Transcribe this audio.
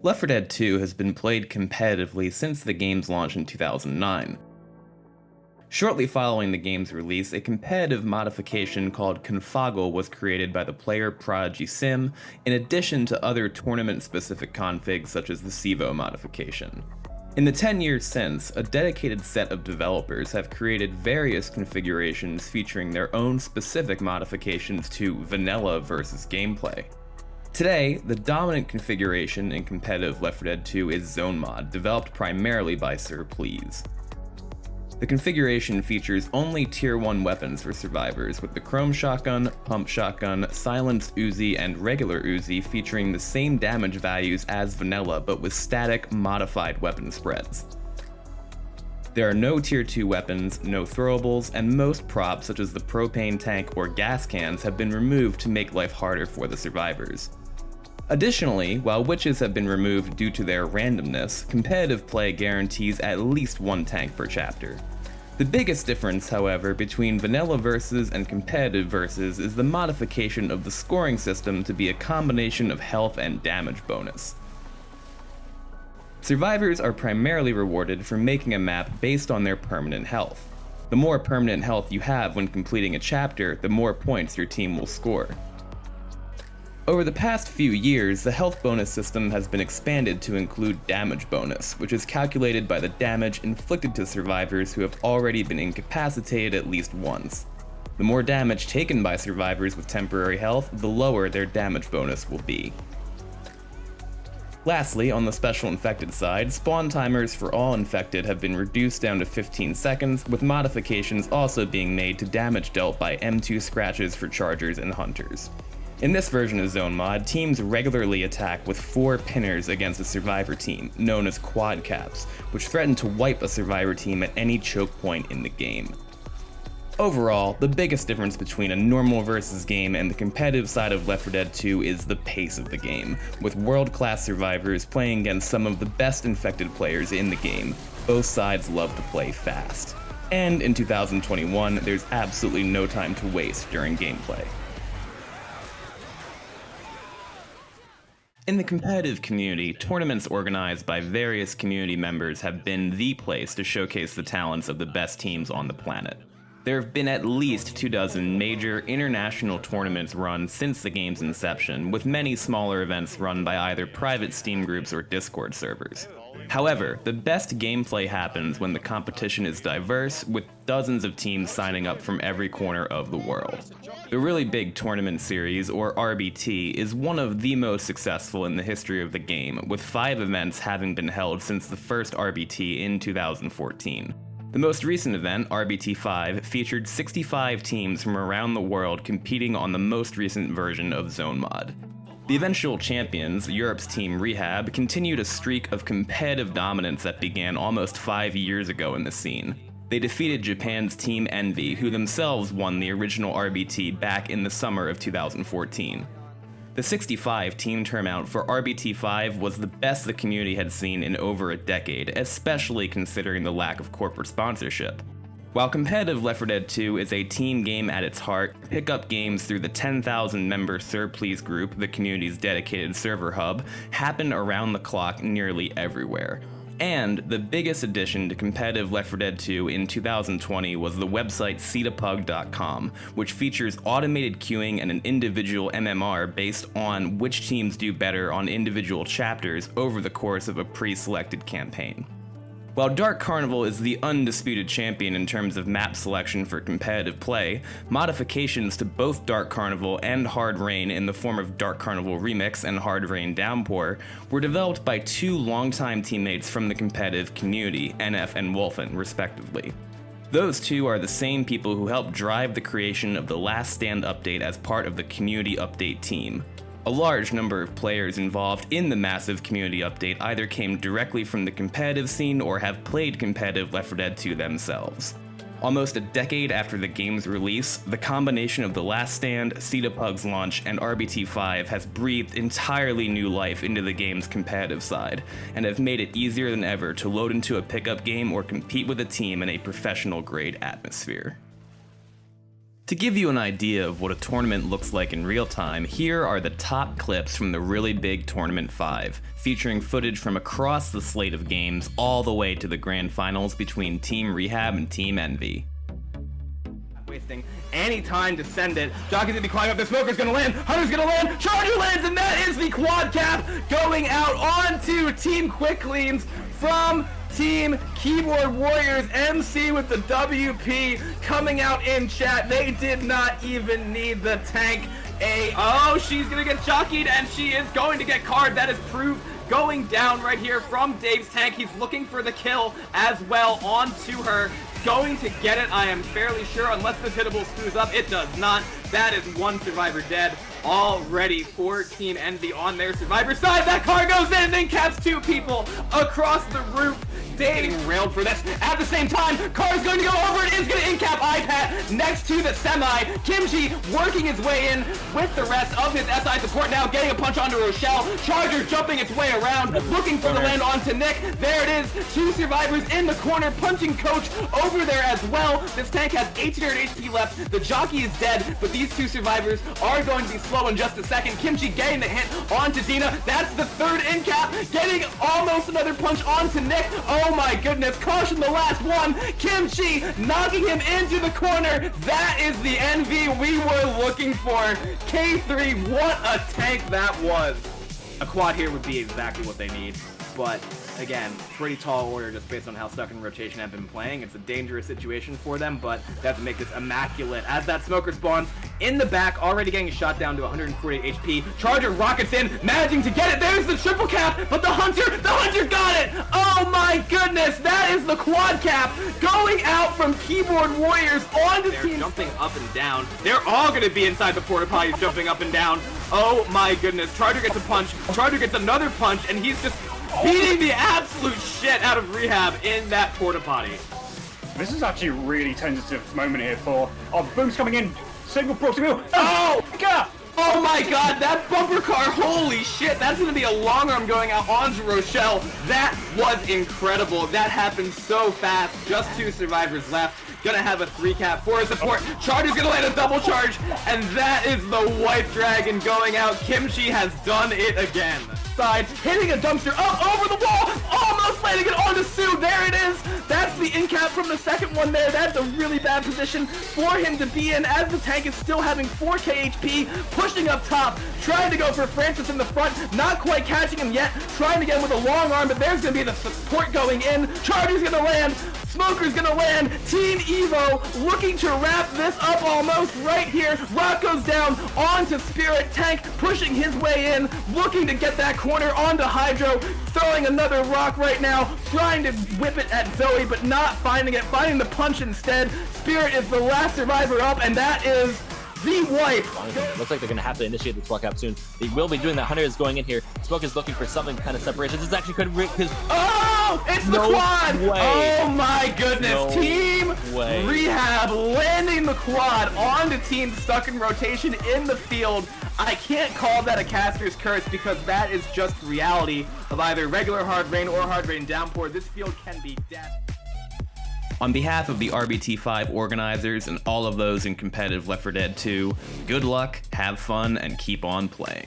Left 4 Dead 2 has been played competitively since the game's launch in 2009. Shortly following the game's release, a competitive modification called Confoggle was created by the player Prodigy Sim, in addition to other tournament-specific configs such as the CEVO modification. In the 10 years since, a dedicated set of developers have created various configurations featuring their own specific modifications to vanilla versus gameplay. Today, the dominant configuration in competitive Left 4 Dead 2 is ZoneMod, developed primarily by Sir Please. The configuration features only Tier 1 weapons for survivors, with the Chrome Shotgun, Pump Shotgun, Silenced Uzi, and Regular Uzi featuring the same damage values as vanilla but with static, modified weapon spreads. There are no Tier 2 weapons, no throwables, and most props such as the propane tank or gas cans have been removed to make life harder for the survivors. Additionally, while witches have been removed due to their randomness, competitive play guarantees at least one tank per chapter. The biggest difference, however, between vanilla versus and competitive versus is the modification of the scoring system to be a combination of health and damage bonus. Survivors are primarily rewarded for making a map based on their permanent health. The more permanent health you have when completing a chapter, the more points your team will score. Over the past few years, the health bonus system has been expanded to include damage bonus, which is calculated by the damage inflicted to survivors who have already been incapacitated at least once. The more damage taken by survivors with temporary health, the lower their damage bonus will be. Lastly, on the special infected side, spawn timers for all infected have been reduced down to 15 seconds, with modifications also being made to damage dealt by M2 scratches for chargers and hunters. In this version of ZoneMod, teams regularly attack with 4 pinners against a survivor team, known as quad caps, which threaten to wipe a survivor team at any choke point in the game. Overall, the biggest difference between a normal versus game and the competitive side of Left 4 Dead 2 is the pace of the game, with world-class survivors playing against some of the best infected players in the game. Both sides love to play fast. And in 2021, there's absolutely no time to waste during gameplay. In the competitive community, tournaments organized by various community members have been the place to showcase the talents of the best teams on the planet. There have been at least 24 major international tournaments run since the game's inception, with many smaller events run by either private Steam groups or Discord servers. However, the best gameplay happens when the competition is diverse, with dozens of teams signing up from every corner of the world. The Really Big Tournament Series, or RBT, is one of the most successful in the history of the game, with 5 events having been held since the first RBT in 2014. The most recent event, RBT5, featured 65 teams from around the world competing on the most recent version of ZoneMod. The eventual champions, Europe's Team Rehab, continued a streak of competitive dominance that began almost 5 years ago in the scene. They defeated Japan's Team Envy, who themselves won the original RBT back in the summer of 2014. The 65 team turnout for RBT5 was the best the community had seen in over a decade, especially considering the lack of corporate sponsorship. While competitive Left 4 Dead 2 is a team game at its heart, pickup games through the 10,000-member Sir Please group, the community's dedicated server hub, happen around the clock nearly everywhere. And the biggest addition to competitive Left 4 Dead 2 in 2020 was the website cetapug.com, which features automated queuing and an individual MMR based on which teams do better on individual chapters over the course of a pre-selected campaign. While Dark Carnival is the undisputed champion in terms of map selection for competitive play, modifications to both Dark Carnival and Hard Rain in the form of Dark Carnival Remix and Hard Rain Downpour were developed by 2 longtime teammates from the competitive community, NF and Wolfen, respectively. Those 2 are the same people who helped drive the creation of the Last Stand update as part of the community update team. A large number of players involved in the massive community update either came directly from the competitive scene or have played competitive Left 4 Dead 2 themselves. Almost a decade after the game's release, the combination of The Last Stand, Cetapug's launch, and RBT5 has breathed entirely new life into the game's competitive side, and have made it easier than ever to load into a pickup game or compete with a team in a professional-grade atmosphere. To give you an idea of what a tournament looks like in real time, here are the top clips from the really big Tournament 5, featuring footage from across the slate of games all the way to the grand finals between Team Rehab and Team Envy. Wasting any time to send it. Jockey's gonna be climbing up, the Smoker's gonna land, Hunter's gonna land, Charger lands, and that is the quad cap going out onto Team Quick Cleans from Team Keyboard Warriors. MC with the WP coming out in chat. They did not even need the tank. Oh, she's gonna get jockeyed and she is going to get card. That is proved going down right here from Dave's tank. He's looking for the kill as well onto her. Going to get it, I am fairly sure, unless this hittable screws up. It does not. That is one survivor dead already for Team Envy on their survivor side. That car goes in and then caps two people across the roof. Dave getting railed for this. At the same time, car's going to go over and is going to in-cap iPad next to the semi. Kimchi working his way in with the rest of his SI support now, getting a punch onto Rochelle. Charger jumping its way around, looking for the land onto Nick. There it is. Two survivors in the corner, punching Coach over there as well. This tank has 1800 HP left. The jockey is dead, but these two survivors are going to be slow in just a second. Kimchi getting the hit onto Dina. That's the third in-cap, getting almost another punch onto Nick. Oh my goodness, caution the last one. Kimchi knocking him into the corner. That is the NV we were looking for. K3, what a tank that was. A quad here would be exactly what they need, but again, pretty tall order just based on how Stuck in Rotation have been playing. It's a dangerous situation for them, but they have to make this immaculate as that Smoker spawns in the back, already getting shot down to 148 HP. Charger rockets in, managing to get it. There's the triple cap, but the Hunter got it. Oh my goodness, that is the quad cap going out from Keyboard Warriors onto Team. Jumping up and down. They're all going to be inside the porta potties jumping up and down. Oh my goodness, Charger gets a punch, Charger gets another punch, and he's just beating the absolute shit out of Rehab in that porta potty. This is actually a really tentative moment here for... Oh, Boom's coming in. Single proximity. Oh! God! Oh my god, that bumper car, holy shit, that's gonna be a long arm going out onto Rochelle. That was incredible. That happened so fast. Just two survivors left. Gonna have a 3-cap for his support. Charger's gonna land a double charge, and that is the White Dragon going out. Kimchi has done it again. Side, hitting a dumpster up over the wall, almost landing it onto Sue. There it is. That's the in-cap from the second one there. That's a really bad position for him to be in as the tank is still having 4k HP, pushing up top, trying to go for Francis in the front, not quite catching him yet, trying to get him with a long arm, but there's gonna be the support going in. Charger's gonna land, Smoker's gonna land, Team Evo looking to wrap this up almost right here. Rock goes down onto Spirit, tank pushing his way in, looking to get that corner onto Hydro, throwing another rock right now, trying to whip it at Zoe, but not finding it, finding the punch instead. Spirit is the last survivor up, and that is the wipe. Looks like they're going to have to initiate the swap cap soon. They will be doing that. Hunter is going in here. Smoke is looking for something kind of separation. This is actually could because oh, it's the quad! Way. Oh my goodness! No Team way. Rehab landing the quad onto Team Stuck in Rotation in the field. I can't call that a caster's curse because that is just reality of either regular hard rain or hard rain downpour. This field can be death. On behalf of the RBT5 organizers and all of those in competitive Left 4 Dead 2, good luck, have fun, and keep on playing.